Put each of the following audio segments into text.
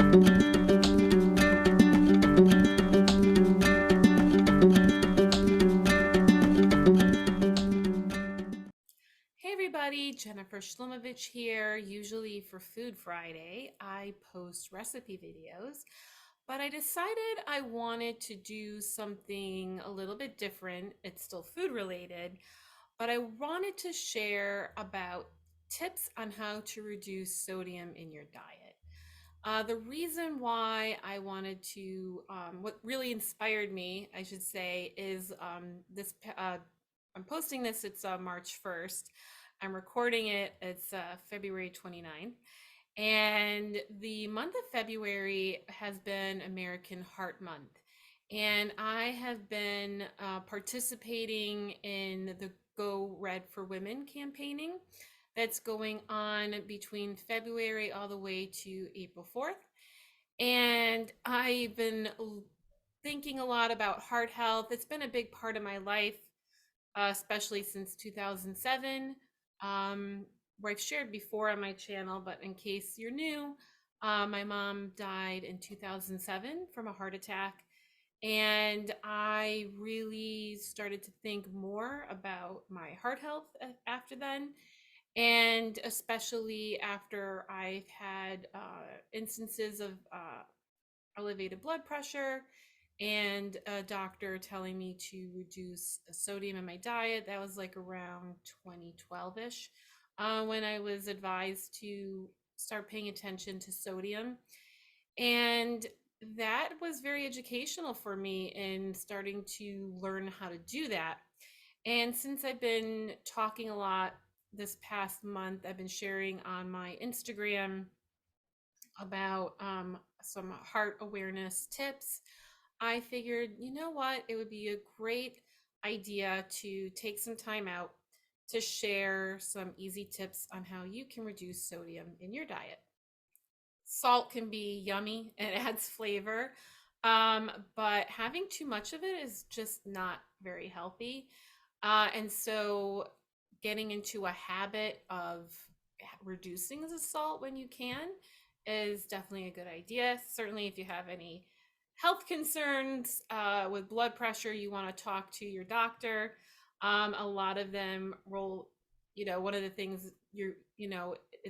Hey everybody, Jennifer Shlomovich here. Usually for Food Friday, I post recipe videos, but I decided I wanted to do something a little bit different. It's still food related, but I wanted to share about tips on how to reduce sodium in your diet. The reason why I wanted to, what really inspired me, I should say, is I'm posting this, it's March 1st. I'm recording it, it's February 29th. And the month of February has been American Heart Month. And I have been participating in the Go Red for Women campaigning that's going on between February all the way to April 4th. And I've been thinking a lot about heart health. It's been a big part of my life, especially since 2007, where I've shared before on my channel, but in case you're new, my mom died in 2007 from a heart attack. And I really started to think more about my heart health after then, and especially after I've had instances of elevated blood pressure and a doctor telling me to reduce sodium in my diet. That was like around 2012-ish, when I was advised to start paying attention to sodium. And that was very educational for me in starting to learn how to do that. And since I've been talking a lot this past month, I've been sharing on my Instagram about some heart awareness tips. I figured, you know what, it would be a great idea to take some time out to share some easy tips on how you can reduce sodium in your diet. Salt can be yummy and adds flavor, but having too much of it is just not very healthy. And so getting into a habit of reducing the salt when you can is definitely a good idea. Certainly, if you have any health concerns with blood pressure, you want to talk to your doctor. A lot of them roll, one of the things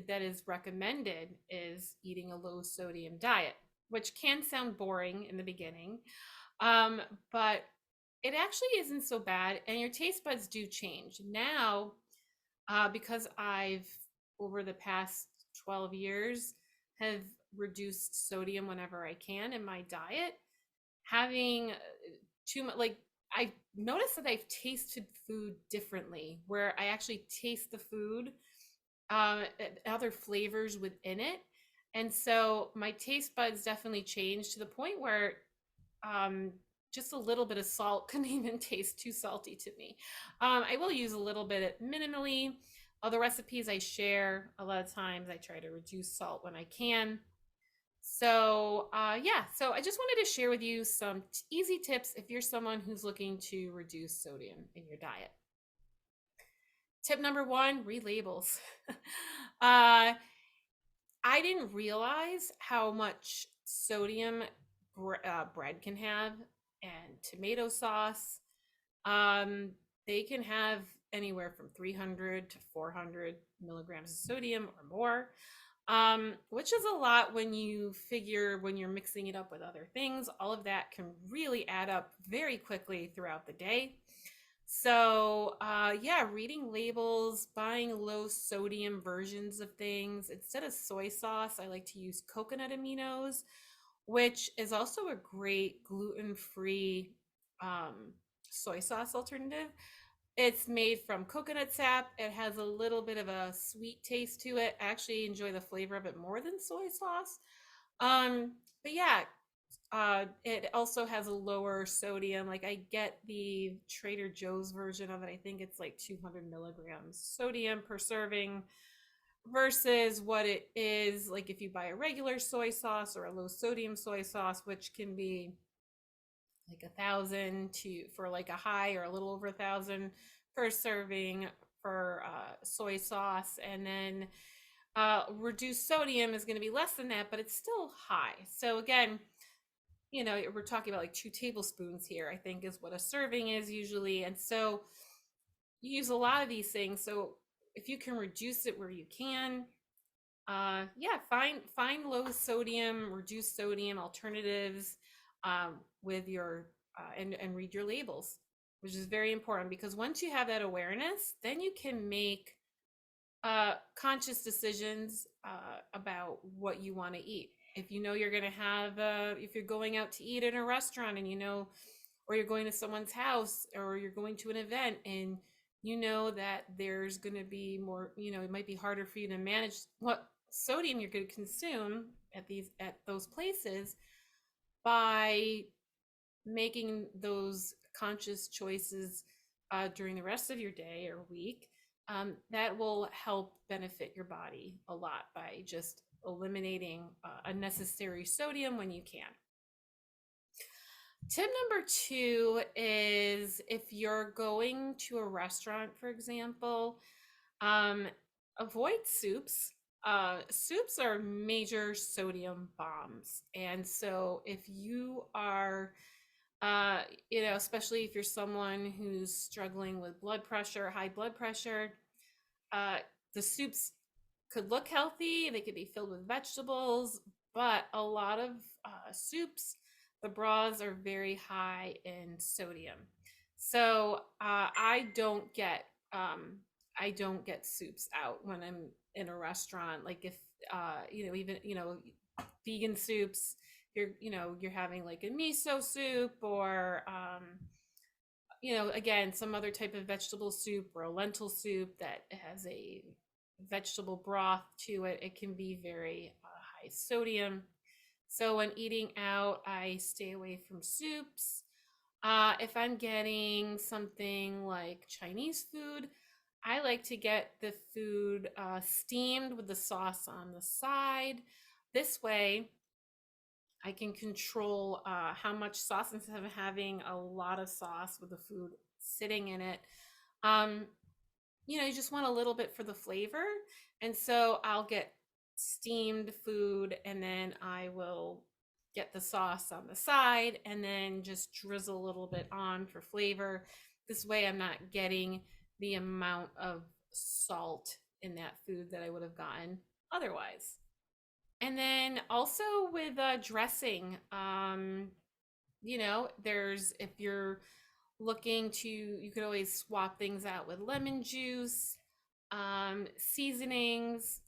that is recommended is eating a low sodium diet, which can sound boring in the beginning, but it actually isn't so bad, and your taste buds do change. Now, because I've, over the past 12 years, have reduced sodium whenever I can in my diet, having too much, like, I noticed that I've tasted food differently, where I actually taste the food, other flavors within it. And so my taste buds definitely changed to the point where um, just a little bit of salt can even taste too salty to me. I will use a little bit minimally. All the recipes I share, a lot of times I try to reduce salt when I can. So yeah, so I just wanted to share with you some easy tips if you're someone who's looking to reduce sodium in your diet. Tip number one, read labels. I didn't realize how much sodium bread can have, and tomato sauce. Um, they can have anywhere from 300 to 400 milligrams of sodium or more, which is a lot when you figure when you're mixing it up with other things. All of that can really add up very quickly throughout the day. So, yeah, reading labels, buying low sodium versions of things. Instead of soy sauce, I like to use coconut aminos, which is also a great gluten-free soy sauce alternative. It's made from coconut sap. It has a little bit of a sweet taste to it. I actually enjoy the flavor of it more than soy sauce. But yeah, it also has a lower sodium. Like, I get the Trader Joe's version of it. I think it's like 200 milligrams sodium per serving versus what it is like if you buy a regular soy sauce or a low sodium soy sauce, which can be like 1,000 to for like a high, or a little over 1,000 per serving for soy sauce. And then Reduced sodium is going to be less than that, but it's still high. So again, we're talking about like 2 tablespoons here, I think is what a serving is usually. And so you use a lot of these things. So if you can reduce it where you can, yeah, find low sodium, reduced sodium alternatives with your and read your labels, which is very important because once you have that awareness, then you can make conscious decisions about what you want to eat. If you know you're going to have, if you're going out to eat in a restaurant and or you're going to someone's house or you're going to an event and you know that there's going to be more, it might be harder for you to manage what sodium you're going to consume at those places by making those conscious choices during the rest of your day or week, that will help benefit your body a lot by just eliminating unnecessary sodium when you can. Tip number 2 is if you're going to a restaurant, for example, um, avoid soups. Soups are major sodium bombs. And so if you are uh, especially if you're someone who's struggling with blood pressure, high blood pressure, uh, the soups could look healthy. They could be filled with vegetables, but a lot of soups, the broths are very high in sodium. So I don't get soups out when I'm in a restaurant. Like if even vegan soups, you're having like a miso soup or again, some other type of vegetable soup or a lentil soup that has a vegetable broth to it. It can be very high sodium. So when eating out, I stay away from soups. If I'm getting something like Chinese food, I like to get the food steamed with the sauce on the side. This way, I can control how much sauce instead of having a lot of sauce with the food sitting in it. Um, you just want a little bit for the flavor. And so I'll get steamed food and then I will get the sauce on the side and then just drizzle a little bit on for flavor. This way I'm not getting the amount of salt in that food that I would have gotten otherwise. And then also with dressing, there's if you're looking to, you could always swap things out with lemon juice, seasonings.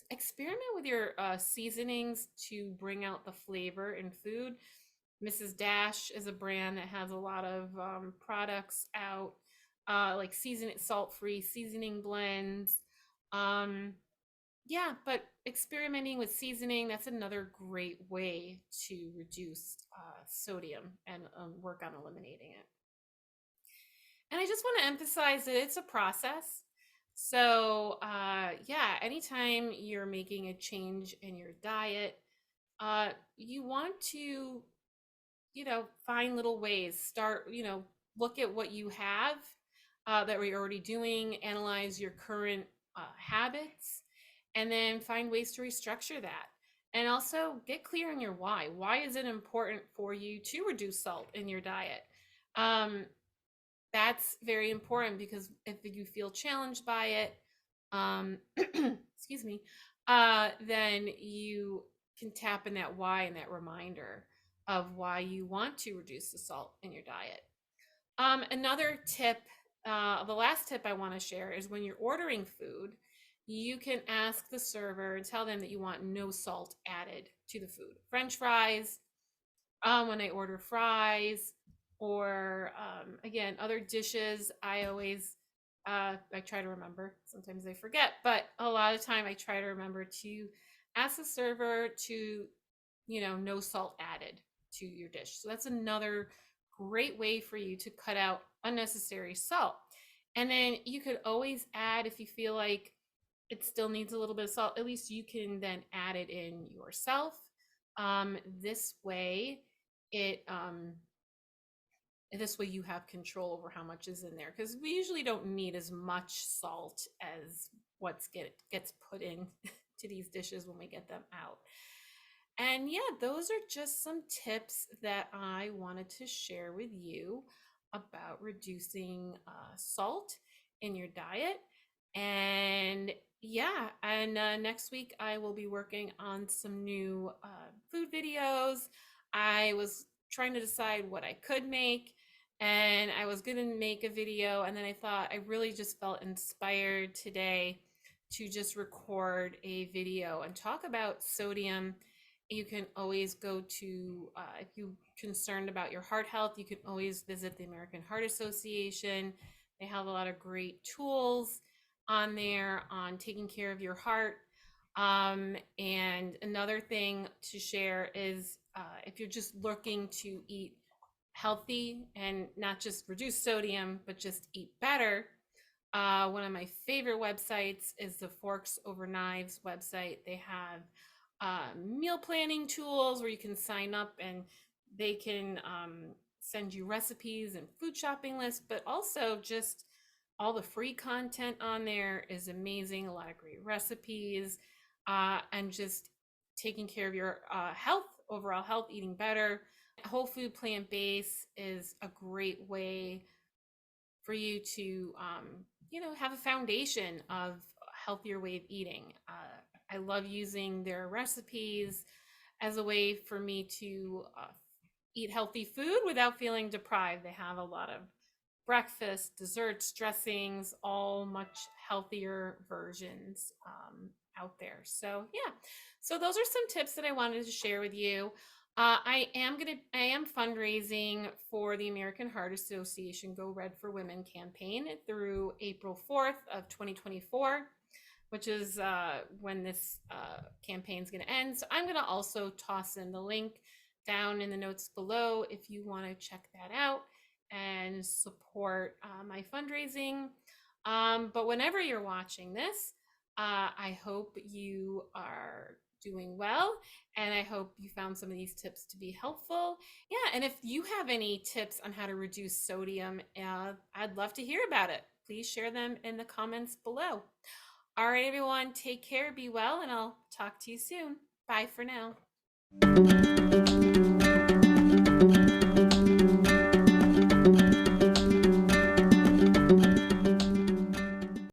Experiment with your seasonings to bring out the flavor in food. Mrs. Dash is a brand that has a lot of products out, like salt-free seasoning blends. Um, yeah, but experimenting with seasoning, that's another great way to reduce sodium and work on eliminating it. And I just want to emphasize that it's a process. So, yeah, anytime you're making a change in your diet, you want to, find little ways. Start, look at what you have that we're already doing, analyze your current habits, and then find ways to restructure that. And also get clear on your why. Why is it important for you to reduce salt in your diet? Um, that's very important because if you feel challenged by it, excuse me, then you can tap in that why and that reminder of why you want to reduce the salt in your diet. Another tip, the last tip I want to share is when you're ordering food, you can ask the server and tell them that you want no salt added to the food. French fries, when I order fries, or again, other dishes, I try to remember. Sometimes I forget, but a lot of time I try to remember to ask the server to, no salt added to your dish. So that's another great way for you to cut out unnecessary salt. And then you could always add if you feel like it still needs a little bit of salt, at least you can then add it in yourself. This way, it this way you have control over how much is in there because we usually don't need as much salt as gets put in to these dishes when we get them out. And yeah, those are just some tips that I wanted to share with you about reducing salt in your diet. And yeah, and next week I will be working on some new food videos. I was trying to decide what I could make, and I was going to make a video, and then I thought I really just felt inspired today to just record a video and talk about sodium. You can always go to, if you're concerned about your heart health, you can always visit the American Heart Association. They have a lot of great tools on there on taking care of your heart. And another thing to share is if you're just looking to eat healthy and not just reduce sodium, but just eat better, one of my favorite websites is the Forks Over Knives website. They have meal planning tools where you can sign up and they can send you recipes and food shopping lists, but also just all the free content on there is amazing. A lot of great recipes and just taking care of your health, overall health, eating better. Whole food plant based is a great way for you to have a foundation of a healthier way of eating. I love using their recipes as a way for me to eat healthy food without feeling deprived. They have a lot of breakfast, desserts, dressings, all much healthier versions out there. So yeah, so those are some tips that I wanted to share with you. I am fundraising for the American Heart Association Go Red for Women campaign through April 4th of 2024, which is when this campaign is going to end. So I'm going to also toss in the link down in the notes below if you want to check that out and support my fundraising. But whenever you're watching this, I hope you are doing well, and I hope you found some of these tips to be helpful. Yeah, and if you have any tips on how to reduce sodium, I'd love to hear about it. Please share them in the comments below. All right, everyone, take care, be well, and I'll talk to you soon. Bye for now.